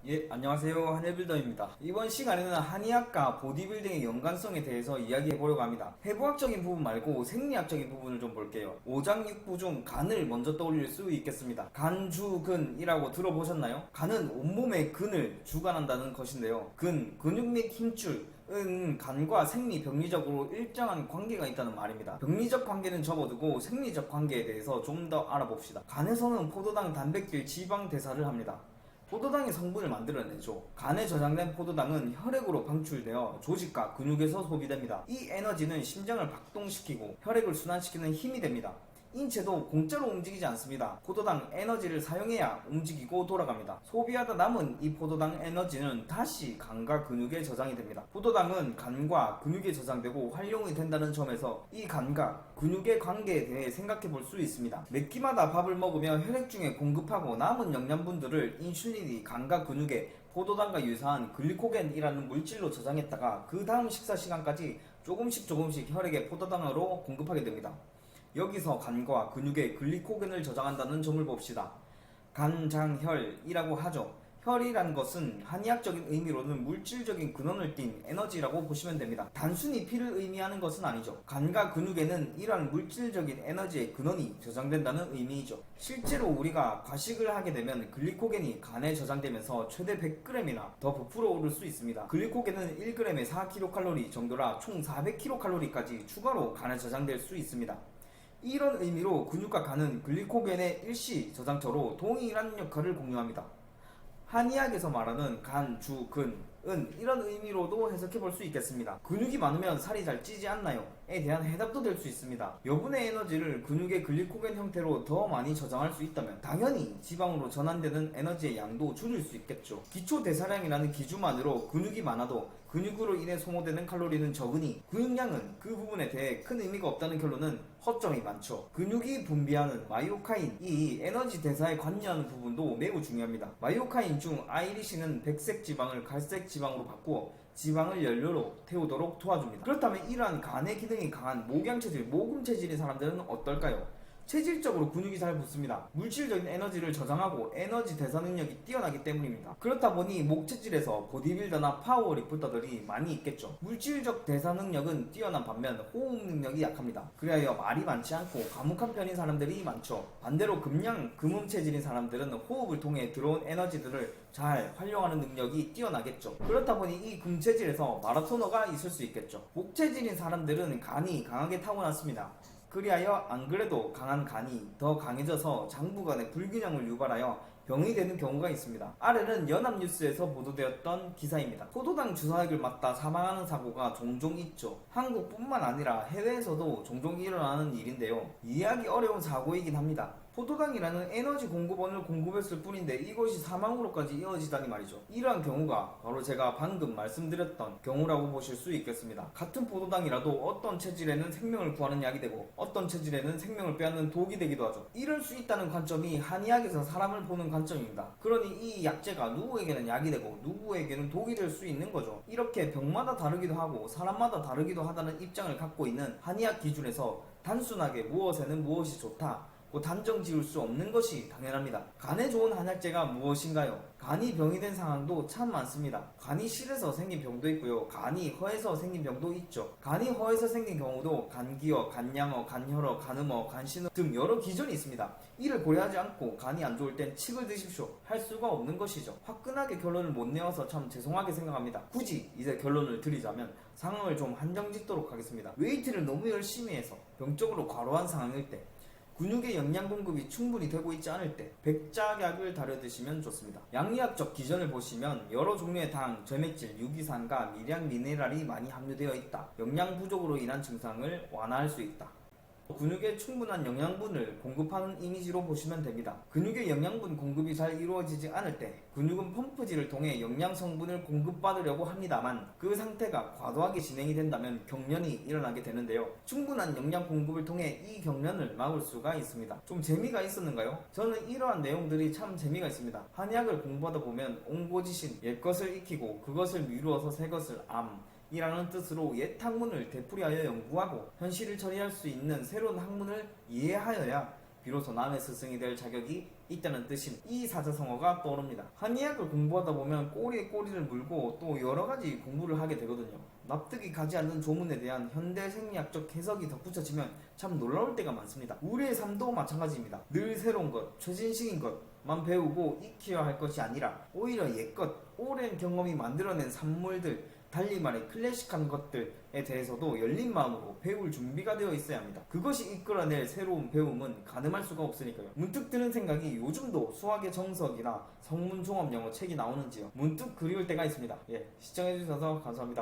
예, 안녕하세요. 한일빌더입니다. 이번 시간에는 한의학과 보디빌딩의 연관성에 대해서 이야기해 보려고 합니다. 해부학적인 부분 말고 생리학적인 부분을 좀 볼게요. 오장육부 중 간을 먼저 떠올릴 수 있겠습니다. 간주근이라고 들어보셨나요? 간은 온몸의 근을 주관한다는 것인데요. 근육 및 힘줄, 은 간과 생리 병리적으로 일정한 관계가 있다는 말입니다. 병리적 관계는 접어두고 생리적 관계에 대해서 좀 더 알아봅시다. 간에서는 포도당, 단백질, 지방 대사를 합니다. 포도당의 성분을 만들어내죠. 간에 저장된 포도당은 혈액으로 방출되어 조직과 근육에서 소비됩니다. 이 에너지는 심장을 박동시키고 혈액을 순환시키는 힘이 됩니다. 인체도 공짜로 움직이지 않습니다. 포도당 에너지를 사용해야 움직이고 돌아갑니다. 소비하다 남은 이 포도당 에너지는 다시 간과 근육에 저장이 됩니다. 포도당은 간과 근육에 저장되고 활용이 된다는 점에서 이 간과 근육의 관계에 대해 생각해 볼 수 있습니다. 몇 끼마다 밥을 먹으며 혈액 중에 공급하고 남은 영양분들을 인슐린이 간과 근육에 포도당과 유사한 글리코겐이라는 물질로 저장했다가 그 다음 식사 시간까지 조금씩 혈액에 포도당으로 공급하게 됩니다. 여기서 간과 근육에 글리코겐을 저장한다는 점을 봅시다. 간장혈이라고 하죠. 혈이란 것은 한의학적인 의미로는 물질적인 근원을 띤 에너지라고 보시면 됩니다. 단순히 피를 의미하는 것은 아니죠. 간과 근육에는 이러한 물질적인 에너지의 근원이 저장된다는 의미이죠. 실제로 우리가 과식을 하게 되면 글리코겐이 간에 저장되면서 최대 100g이나 더 부풀어 오를 수 있습니다. 글리코겐은 1g에 4kcal 정도라 총 400kcal까지 추가로 간에 저장될 수 있습니다. 이런 의미로 근육과 간은 글리코겐의 일시 저장처로 동일한 역할을 공유합니다. 한의학에서 말하는 간, 주, 근,은 이런 의미로도 해석해 볼 수 있겠습니다. 근육이 많으면 살이 잘 찌지 않나요? 에 대한 해답도 될 수 있습니다. 여분의 에너지를 근육의 글리코겐 형태로 더 많이 저장할 수 있다면 당연히 지방으로 전환되는 에너지의 양도 줄일 수 있겠죠. 기초 대사량이라는 기준만으로 근육이 많아도 근육으로 인해 소모되는 칼로리는 적으니 근육량은 그 부분에 대해 큰 의미가 없다는 결론은 허점이 많죠. 근육이 분비하는 마이오카인, 이 에너지 대사에 관여하는 부분도 매우 중요합니다. 마이오카인 중 아이리신은 백색 지방을 갈색 지방으로 바꾸어 지방을 연료로 태우도록 도와줍니다. 그렇다면 이러한 간의 기능이 강한 목양체질, 모금체질인 사람들은 어떨까요? 체질적으로 근육이 잘 붙습니다. 물질적인 에너지를 저장하고 에너지 대사 능력이 뛰어나기 때문입니다. 그렇다 보니 목체질에서 보디빌더나 파워리프터들이 많이 있겠죠. 물질적 대사 능력은 뛰어난 반면 호흡 능력이 약합니다. 그리하여 말이 많지 않고 과묵한 편인 사람들이 많죠. 반대로 금음 체질인 사람들은 호흡을 통해 들어온 에너지들을 잘 활용하는 능력이 뛰어나겠죠. 그렇다 보니 이 금체질에서 마라토너가 있을 수 있겠죠. 목체질인 사람들은 간이 강하게 타고났습니다. 그리하여 안 그래도 강한 간이 더 강해져서 장부 간의 불균형을 유발하여 병이 되는 경우가 있습니다. 아래는 연합뉴스에서 보도되었던 기사입니다. 포도당 주사액을 맞다 사망하는 사고가 종종 있죠. 한국뿐만 아니라 해외에서도 종종 일어나는 일인데요. 이해하기 어려운 사고이긴 합니다. 포도당이라는 에너지 공급원을 공급했을 뿐인데 이것이 사망으로까지 이어지다니 말이죠. 이러한 경우가 바로 제가 방금 말씀드렸던 경우라고 보실 수 있겠습니다. 같은 포도당이라도 어떤 체질에는 생명을 구하는 약이 되고 어떤 체질에는 생명을 빼앗는 독이 되기도 하죠. 이럴 수 있다는 관점이 한의학에서 사람을 보는 관점입니다. 그러니 이 약재가 누구에게는 약이 되고 누구에게는 독이 될 수 있는 거죠. 이렇게 병마다 다르기도 하고 사람마다 다르기도 하다는 입장을 갖고 있는 한의학 기준에서 단순하게 무엇에는 무엇이 좋다, 단정 지을 수 없는 것이 당연합니다. 간에 좋은 한약재가 무엇인가요? 간이 병이 된 상황도 참 많습니다. 간이 실해서 생긴 병도 있고요. 간이 허해서 생긴 병도 있죠. 간이 허해서 생긴 경우도 간기어, 간양어, 간혈어, 간음어, 간신어 등 여러 기전이 있습니다. 이를 고려하지 않고 간이 안 좋을 땐 칡을 드십시오 할 수가 없는 것이죠. 화끈하게 결론을 못 내어서 참 죄송하게 생각합니다. 굳이 이제 결론을 드리자면 상황을 좀 한정짓도록 하겠습니다. 웨이트를 너무 열심히 해서 병적으로 과로한 상황일 때, 근육의 영양 공급이 충분히 되고 있지 않을 때 백작약을 다려 드시면 좋습니다. 양리학적 기전을 보시면 여러 종류의 당, 점액질, 유기산과 미량 미네랄이 많이 함유되어 있다. 영양 부족으로 인한 증상을 완화할 수 있다. 근육에 충분한 영양분을 공급하는 이미지로 보시면 됩니다. 근육의 영양분 공급이 잘 이루어지지 않을 때 근육은 펌프질을 통해 영양 성분을 공급받으려고 합니다만 그 상태가 과도하게 진행이 된다면 경련이 일어나게 되는데요. 충분한 영양 공급을 통해 이 경련을 막을 수가 있습니다. 좀 재미가 있었는가요? 저는 이러한 내용들이 참 재미가 있습니다. 한의학을 공부하다 보면 옹고지신, 옛것을 익히고 그것을 미루어서 새것을 이라는 뜻으로 옛 학문을 되풀이하여 연구하고 현실을 처리할 수 있는 새로운 학문을 이해하여야 비로소 남의 스승이 될 자격이 있다는 뜻인 이 사자성어가 떠오릅니다. 한의학을 공부하다 보면 꼬리에 꼬리를 물고 또 여러 가지 공부를 하게 되거든요. 납득이 가지 않는 조문에 대한 현대 생리학적 해석이 덧붙여지면 참 놀라울 때가 많습니다. 우리의 삶도 마찬가지입니다. 늘 새로운 것, 최신식인 것만 배우고 익혀야 할 것이 아니라 오히려 옛것, 오랜 경험이 만들어낸 산물들, 달리 말해 클래식한 것들에 대해서도 열린 마음으로 배울 준비가 되어 있어야 합니다. 그것이 이끌어낼 새로운 배움은 가늠할 수가 없으니까요. 문득 드는 생각이 요즘도 수학의 정석이나 성문종합영어 책이 나오는지요. 문득 그리울 때가 있습니다. 시청해주셔서 감사합니다.